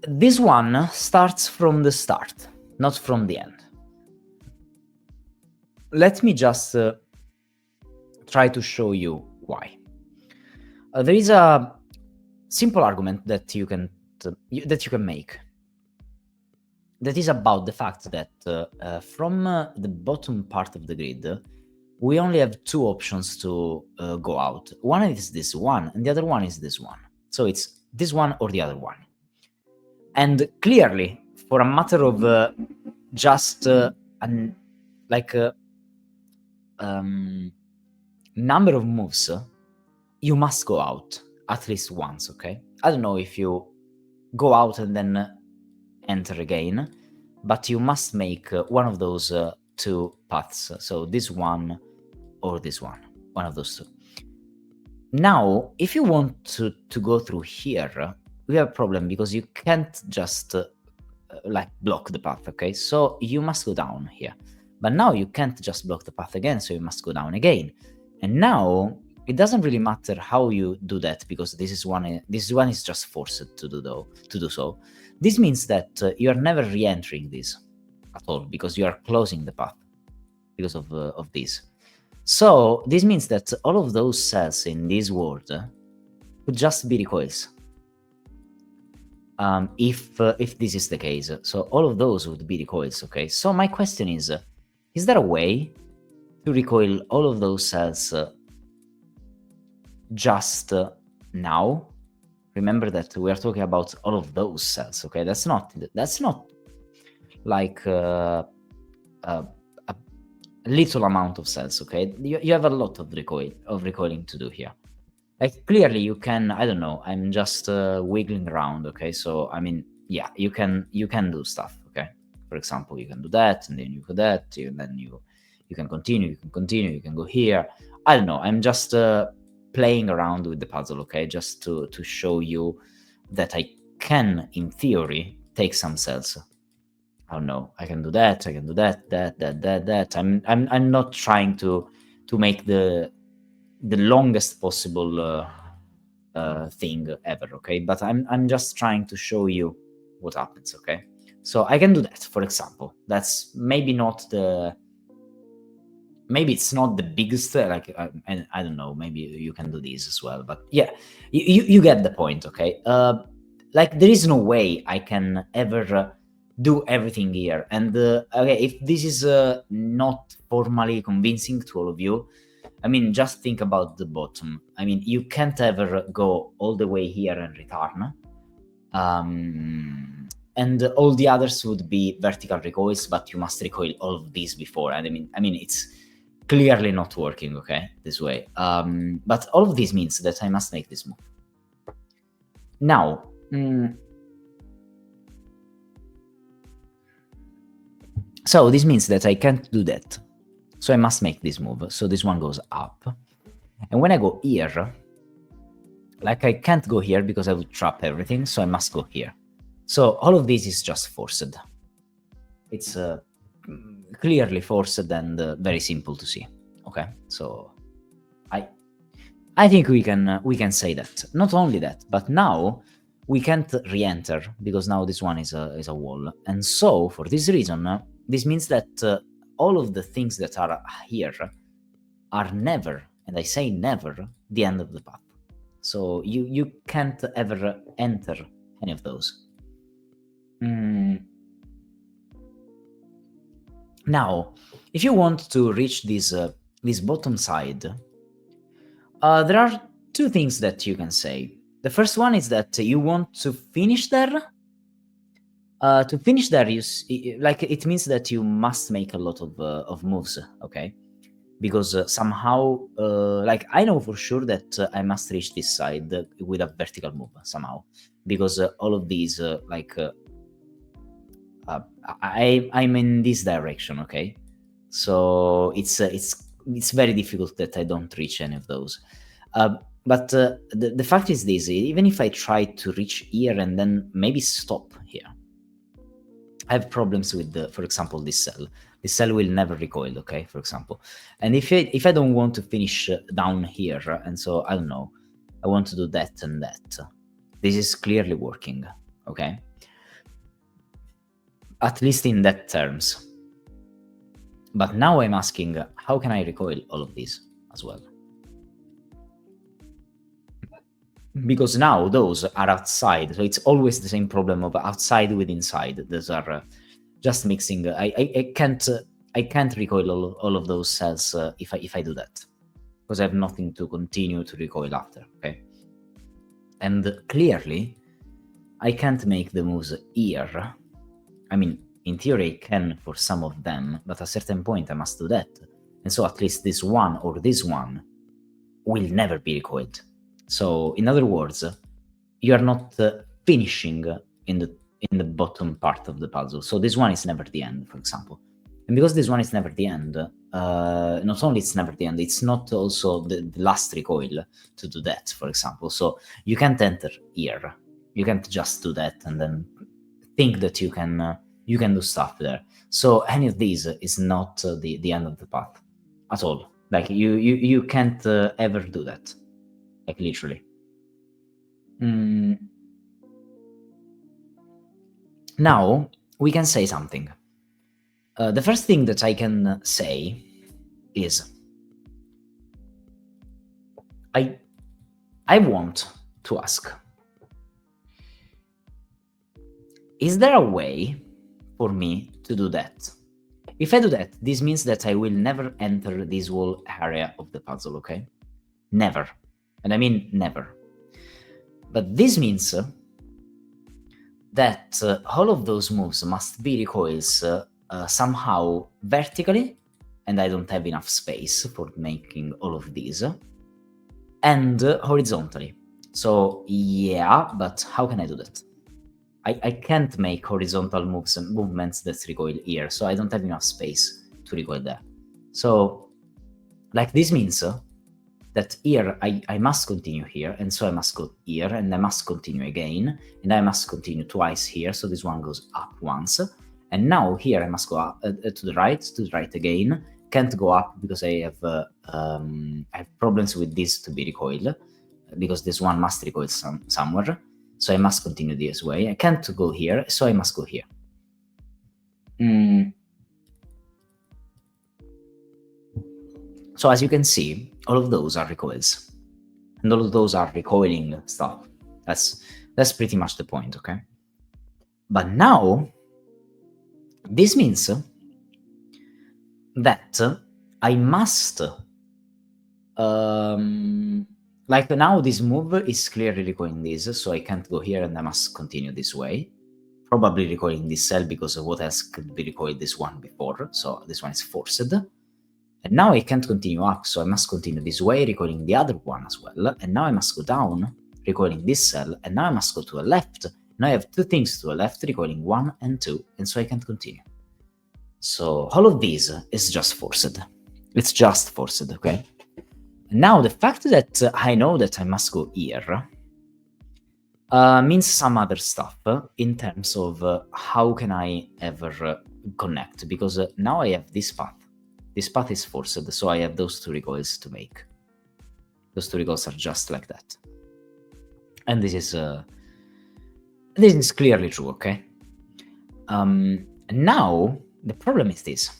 This one starts from the start, not from the end. Let me just try to show you why. There is a simple argument that you can make. That is about the fact that from the bottom part of the grid, we only have two options to go out. One is this one, and the other one is this one. So it's this one or the other one. And clearly, for a matter of just number of moves, you must go out at least once, okay? I don't know if you go out and then enter again, but you must make one of those two paths. So this one or this one of those two. Now, if you want to go through here, we have a problem because you can't just block the path, okay? So you must go down here. But now you can't just block the path again, so you must go down again. And now it doesn't really matter how you do that, because this one is just forced to do so. This means that you are never re-entering this at all, because you are closing the path because of this. So this means that all of those cells in this world would just be recoils. If this is the case, so all of those would be recoils, okay? So my question is there a way to recoil all of those cells just now? Remember that we are talking about all of those cells, okay? That's not like a little amount of cells, okay? You have a lot of recoiling to do here. Like clearly you can, I don't know, I'm just wiggling around, okay? So I mean, yeah, you can do stuff, okay? For example, you can do that, and then you do that, and then you can continue, you can go here. I don't know, I'm just playing around with the puzzle, okay? Just to show you that I can, in theory, take some cells. I don't know, I can do that, that. I'm not trying to make the longest possible thing ever, okay? But I'm just trying to show you what happens, okay? So I can do that, for example. That's maybe it's not the biggest, and I don't know, maybe you can do this as well, but yeah, you get the point, okay? Like there is no way I can ever do everything here, and okay, if this is not formally convincing to all of you, I mean, just think about the bottom. I mean, you can't ever go all the way here and return. And all the others would be vertical recoils, but you must recoil all of these before. And I mean, it's clearly not working, okay, this way. But all of this means that I must make this move. Now, so this means that I can't do that. So I must make this move. So this one goes up. And when I go here, like I can't go here because I would trap everything, so I must go here. So all of this is just forced. It's clearly forced and very simple to see. Okay, so I think we can say that. Not only that, but now we can't re-enter because now this one is a wall. And so for this reason, this means that all of the things that are here are never, and I say never, the end of the path. So you can't ever enter any of those. Now, if you want to reach this bottom side, there are two things that you can say. The first one is that you want to finish there. To finish there, it means that you must make a lot of moves, okay? Because somehow, I know for sure that I must reach this side with a vertical move somehow, because all of these, I'm in this direction, okay? So it's very difficult that I don't reach any of those. But the fact is this: even if I try to reach here and then maybe stop here, I have problems with, for example, this cell. This cell will never recoil, okay, for example. And if I don't want to finish down here, and so, I don't know, I want to do that and that, this is clearly working, okay? at least in that terms. But now I'm asking, how can I recoil all of these as well? Because now those are outside, so it's always the same problem of outside with inside. Those are just mixing. I can't recoil all of those cells if I do that, because I have nothing to continue to recoil after. Okay, and clearly I can't make the moves here. I mean, in theory I can for some of them, but at a certain point I must do that, and so at least this one or this one will never be recoiled. So in other words, you are not finishing in the bottom part of the puzzle. So this one is never the end, for example. And because this one is never the end, not only it's never the end, it's not also the last recoil to do that, for example. So you can't enter here. You can't just do that and then think that you can do stuff there. So any of these is not the end of the path at all. Like you can't ever do that. Like literally. Now we can say something. The first thing that I can say is I want to ask, is there a way for me to do that? If I do that, this means that I will never enter this whole area of the puzzle, okay? Never. And I mean never. But this means that all of those moves must be recoils somehow vertically, and I don't have enough space for making all of these, and horizontally. So yeah, but how can I do that? I can't make horizontal movements that recoil here, so I don't have enough space to recoil there. So like this means that here I must continue here, and so I must go here, and I must continue again, and I must continue twice here, so this one goes up once, and now here I must go up to the right again. Can't go up because I have problems with this to be recoiled, because this one must recoil somewhere, so I must continue this way. I can't go here, so I must go here. So as you can see, all of those are recoils, and all of those are recoiling stuff. That's pretty much the point, okay? But now, this means that I must, like now this move is clearly recoiling this, so I can't go here and I must continue this way. Probably recoiling this cell because what else could be recoiled this one before, so this one is forced. And now I can't continue up, so I must continue this way, recoiling the other one as well. And now I must go down, recoiling this cell, and now I must go to the left. Now I have two things to the left, recoiling 1 and 2, and so I can't continue. So all of these is just forced. It's just forced, okay? Now the fact that I know that I must go here means some other stuff in terms of how can I ever connect, because now I have this path. This path is forced, so I have those two recoils to make. Those two recoils are just like that. And this is clearly true, okay? Now, the problem is this.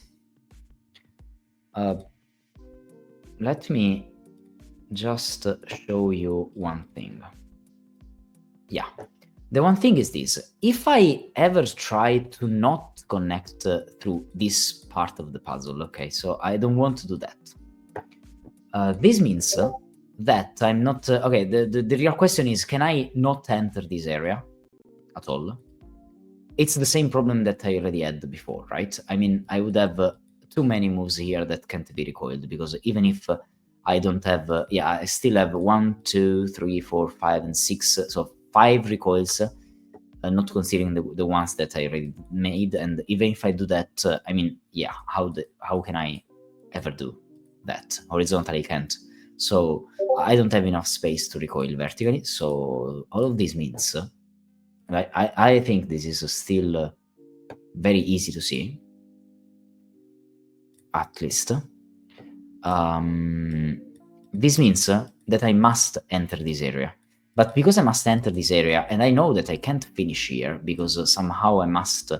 Let me just show you one thing. Yeah. The one thing is this. If I ever try to not connect through this part of the puzzle, okay, so I don't want to do that. This means that I'm not... okay, the real question is, can I not enter this area at all? It's the same problem that I already had before, right? I mean, I would have too many moves here that can't be recoiled, because even if I don't have... I still have 1, 2, 3, 4, 5, and 6, so 5 recoils, not considering the ones that I already made. And even if I do that, I mean, yeah, how can I ever do that? Horizontally, I can't. So I don't have enough space to recoil vertically. So all of this means, I think this is still very easy to see, at least. This means that I must enter this area. But because I must enter this area, and I know that I can't finish here, because somehow I must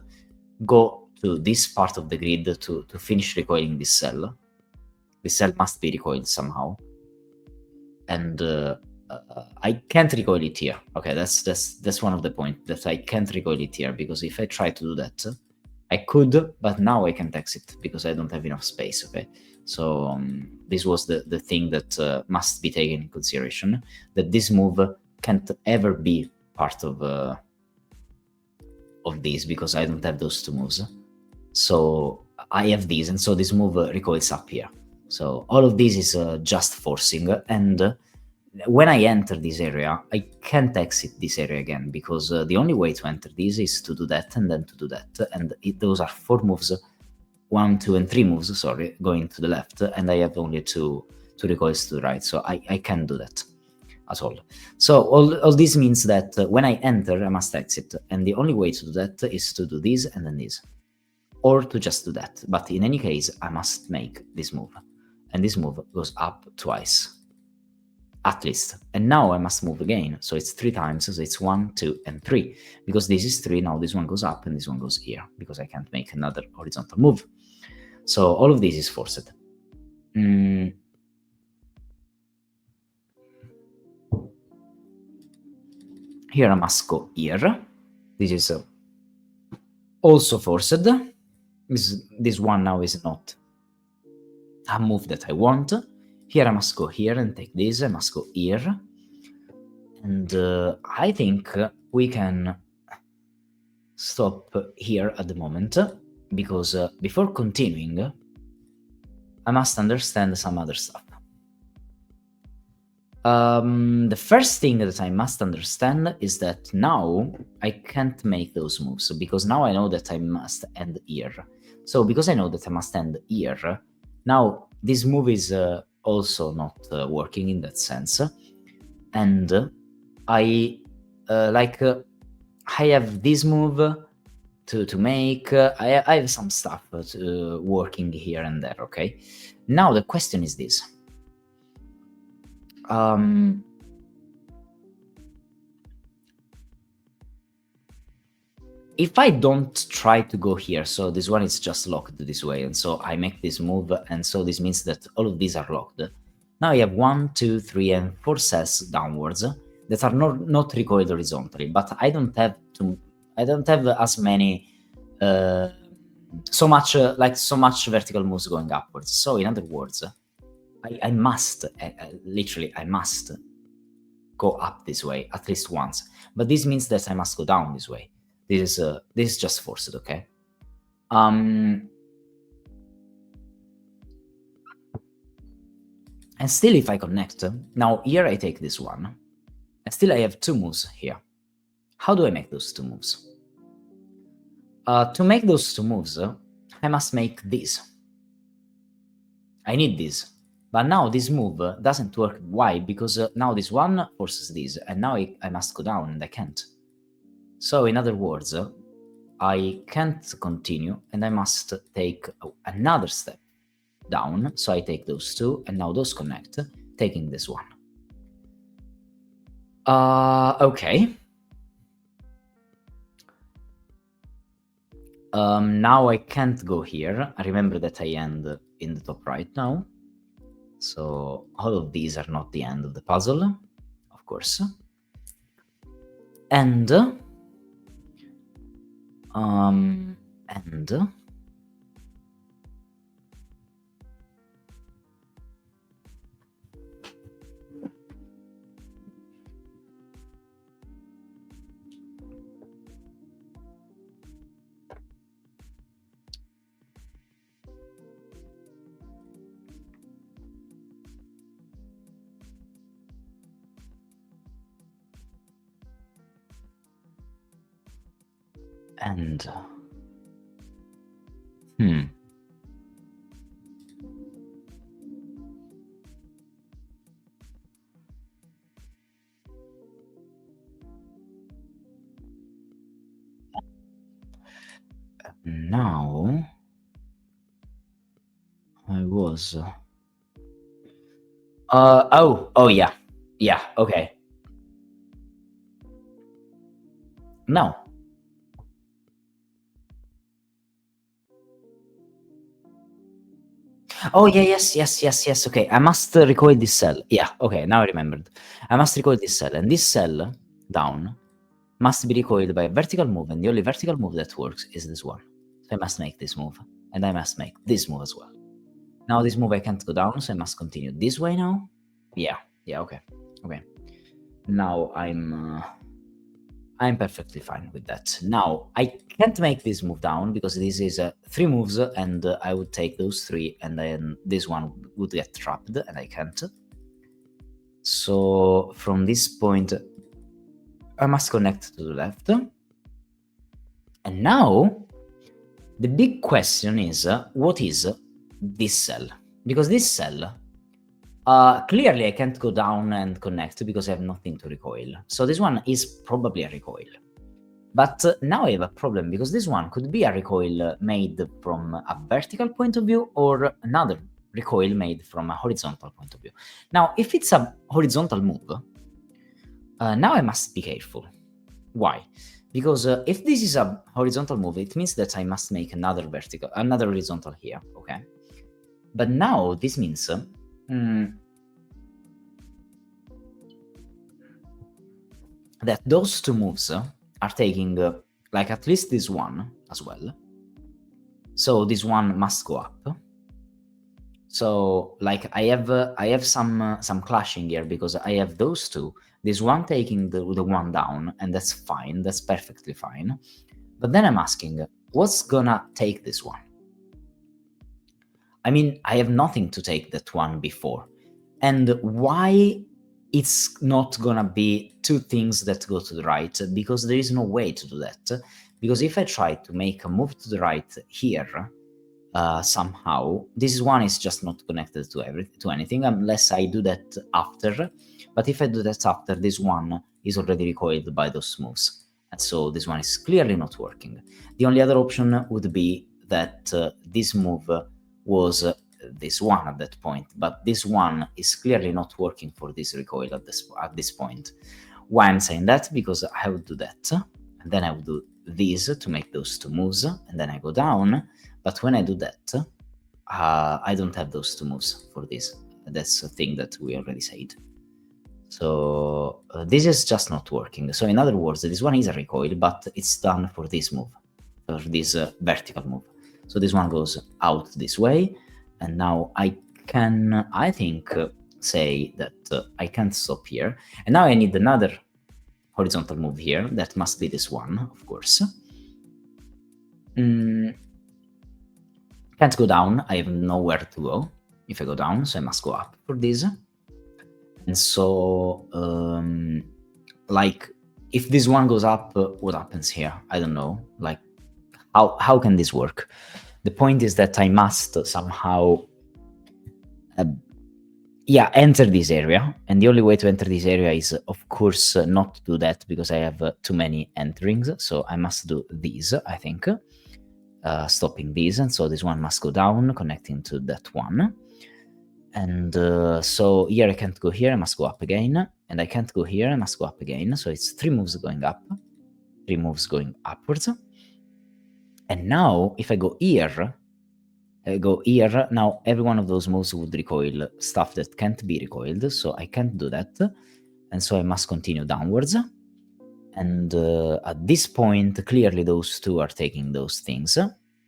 go to this part of the grid to finish recoiling this cell. This cell must be recoiled somehow. And I can't recoil it here. Okay, that's one of the points, that I can't recoil it here, because if I try to do that, I could, but now I can't exit because I don't have enough space, okay? So this was the thing that must be taken in consideration, that this move can't ever be part of these, because I don't have those two moves. So I have these, and so this move recoils up here. So all of this is just forcing, and when I enter this area, I can't exit this area again, because the only way to enter this is to do that and then to do that, and those are 4 moves, 1, 2, and 3 moves, sorry, going to the left, and I have only two recoils to the right, so I can't do that at all. So all this means that when I enter, I must exit, and the only way to do that is to do this and then this, or to just do that. But in any case, I must make this move, and this move goes up twice, at least. And now I must move again, so it's 3 times, so it's 1, 2, and 3. Because this is 3, now this one goes up and this one goes here, because I can't make another horizontal move. So all of this is forced. Here I must go here. This is also forced. This one now is not a move that I want. Here I must go here and take this. I must go here. And I think we can stop here at the moment, because before continuing, I must understand some other stuff. The first thing that I must understand is that now I can't make those moves, because now I know that I must end here. So because I know that I must end here, now this move is also not working in that sense. And I have this move to make. I have some stuff working here and there, okay? Now the question is this. If I don't try to go here, so this one is just locked this way, and so I make this move, and so this means that all of these are locked. Now I have 1, 2, 3, and 4 cells downwards that are not recoiled horizontally, but I don't have as many so much vertical moves going upwards. So in other words, I must literally I must go up this way at least once, but this means that I must go down this way. This is just forced, okay? And still, if I connect, now here I take this one, and still I have 2 moves here. How do I make those 2 moves? To make those 2 moves, I must make this. I need this. But now this move doesn't work. Why? Because now this one forces this, and now I must go down, and I can't. So in other words, I can't continue, and I must take another step down. So I take those 2, and now those connect, taking this one. Okay. Now I can't go here. I remember that I end in the top right now. So all of these are not the end of the puzzle, of course. And now I was oh yeah, okay. No, Oh, yeah, yes. Okay, I must recoil this cell. Yeah, okay, now I remembered. I must recoil this cell, and this cell down must be recoiled by a vertical move, and the only vertical move that works is this one. So I must make this move, and I must make this move as well. Now this move I can't go down, so I must continue this way now. Yeah, okay. Now I'm perfectly fine with that. Now, I can't make this move down because this is 3 moves and I would take those 3 and then this one would get trapped and I can't. So from this point, I must connect to the left. And now, the big question is, what is this cell? Because this cell, clearly I can't go down and connect because I have nothing to recoil. So this one is probably a recoil. But now I have a problem because this one could be a recoil made from a vertical point of view or another recoil made from a horizontal point of view. Now, if it's a horizontal move, now I must be careful. Why? Because if this is a horizontal move, it means that I must make another horizontal here, okay? But now this means that those 2 moves are taking like at least this one as well. So this one must go up. So like I have some clashing here because I have those 2. This one taking the one down, and that's fine. That's perfectly fine. But then I'm asking, what's gonna take this one? I mean, I have nothing to take that one before. And why it's not gonna be 2 things that go to the right? Because there is no way to do that. Because if I try to make a move to the right here, somehow, this one is just not connected to anything unless I do that after. But if I do that after, this one is already recoiled by those moves. And so this one is clearly not working. The only other option would be that this move was this one at that point, but this one is clearly not working for this recoil at this point. Why I'm saying that? Because I would do that, and then I would do this to make those 2 moves, and then I go down. But when I do that, I don't have those 2 moves for this. That's a thing that we already said. So this is just not working. So in other words, this one is a recoil, but it's done for this move, for this vertical move. So this one goes out this way, and now I can, I think, say that I can't stop here. And now I need another horizontal move here. That must be this one, of course. Can't go down. I have nowhere to go if I go down, so I must go up for this. And so, like, if this one goes up, what happens here? I don't know. Like, how can this work? The point is that I must somehow, enter this area. And the only way to enter this area is, of course, not to do that because I have too many enterings. So I must do these, I think, stopping these. And so this one must go down, connecting to that one. And so here I can't go here, I must go up again. And I can't go here, I must go up again. So it's 3 moves going up, 3 moves going upwards. And now, if I go here, now every one of those moves would recoil stuff that can't be recoiled, so I can't do that. And so I must continue downwards. And at this point, clearly those 2 are taking those things.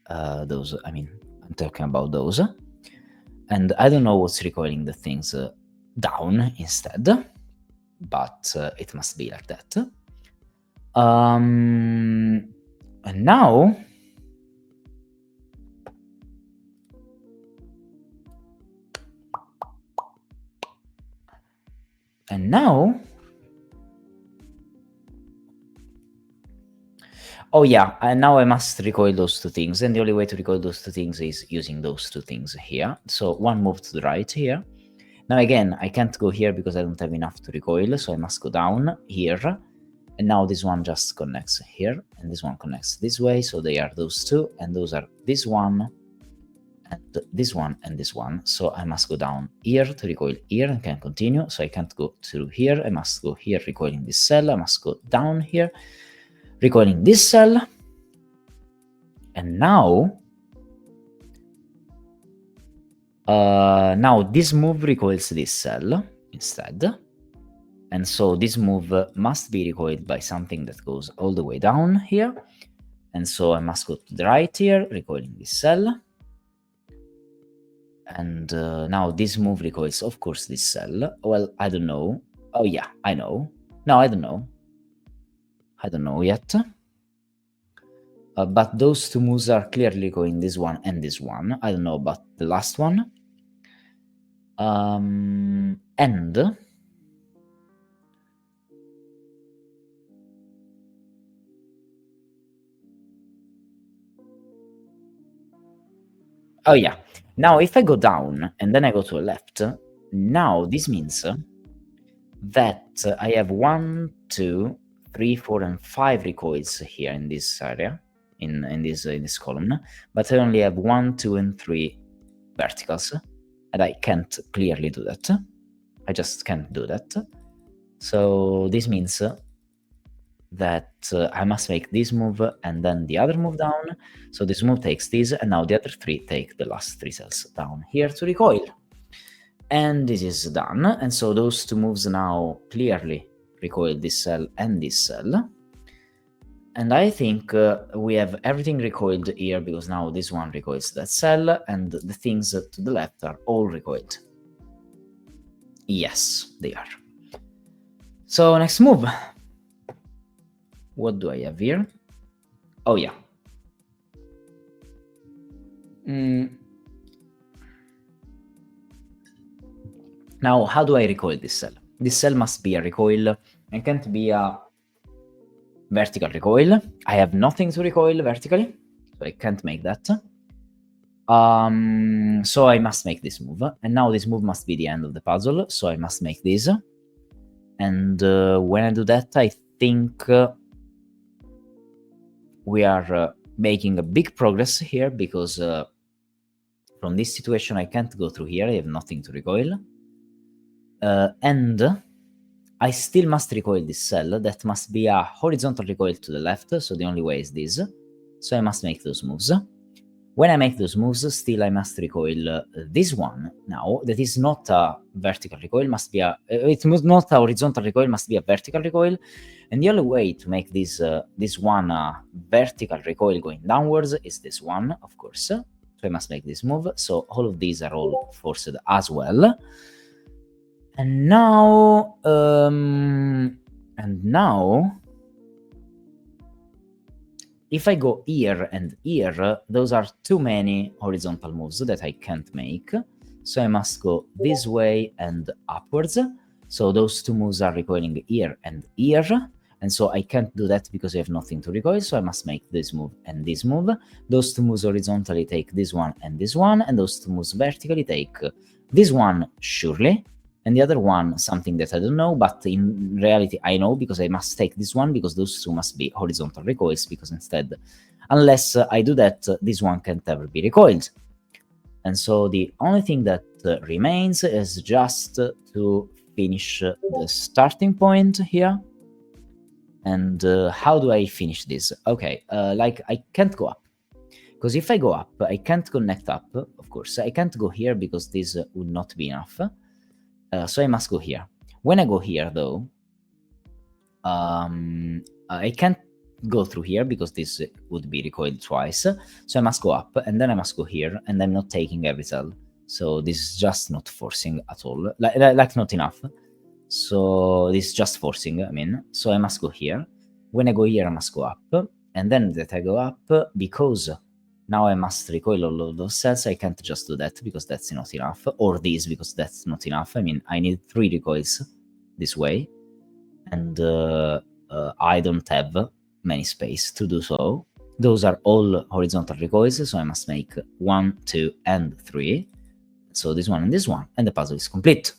I'm talking about those. And I don't know what's recoiling the things down instead, but it must be like that. And now, oh yeah, and now I must recoil those 2 things, and the only way to recoil those 2 things is using those 2 things here. So 1 move to the right here. Now again, I can't go here because I don't have enough to recoil, so I must go down here. And now this one just connects here, and this one connects this way, so they are those 2, and those are this one, and this one, and this one. So I must go down here to recoil here and can continue. So I can't go through here, I must go here recoiling this cell, I must go down here, recoiling this cell. And now, Now this move recoils this cell instead. And so this move must be recoiled by something that goes all the way down here. And so I must go to the right here, recoiling this cell. And now this move recoils, of course, this cell. Well, I don't know. Oh yeah, I know. No, I don't know. I don't know yet. But those two moves are clearly going this one and this one. I don't know about the last one. And oh yeah. Now if I go down and then I go to the left, now this means that I have 1, 2, 3, 4, and 5 recoils here in this area, in this column, but I only have 1, 2, and 3 verticals, and I can't clearly do that. I just can't do that. So this means that I must make this move and then the other move down. So this move takes this, and now the other 3 take the last 3 cells down here to recoil. And this is done, and so those two moves now clearly recoil this cell and this cell. And I think we have everything recoiled here, because now this one recoils that cell, and the things to the left are all recoiled. Yes, they are. So next move. What do I have here? Oh yeah. Now, how do I recoil this cell? This cell must be a recoil and can't be a vertical recoil. I have nothing to recoil vertically, so I can't make that. So I must make this move, and now this move must be the end of the puzzle, so I must make this. And when I do that, I think we are making a big progress here, because from this situation I can't go through here, I have nothing to recoil. And I still must recoil this cell. That must be a horizontal recoil to the left, so the only way is this. So I must make those moves. When I make those moves, still I must recoil this one now. That is not a vertical recoil, must be it's not a horizontal recoil, must be a vertical recoil. And the only way to make this one a vertical recoil going downwards is this one, of course. So I must make this move. So all of these are all forced as well. And now, if I go here and here, those are too many horizontal moves that I can't make. So I must go this way and upwards. So those two moves are recoiling here and here. And so I can't do that because I have nothing to recoil. So I must make this move and this move. Those two moves horizontally take this one. And those two moves vertically take this one, surely. And the other one, something that I don't know, but in reality I know, because I must take this one, because those two must be horizontal recoils, because instead, unless I do that, this one can't ever be recoiled. And so the only thing that remains is just to finish the starting point here. And how do I finish this? Okay, like I can't go up. Because if I go up, I can't connect up, of course. I can't go here because this would not be enough. So I must go here. When I go here, though, I can't go through here because this would be recoiled twice. So I must go up, and then I must go here, and I'm not taking every cell. So this is just not forcing at all, like not enough. So this is just forcing, I mean. So I must go here. When I go here, I must go up, and then that I go up, because now I must recoil all of those cells. I can't just do that because that's not enough, or this because that's not enough. I mean, I need 3 recoils this way, and I don't have many space to do so. Those are all horizontal recoils, so I must make 1, 2, and 3. So this one and this one, and the puzzle is complete.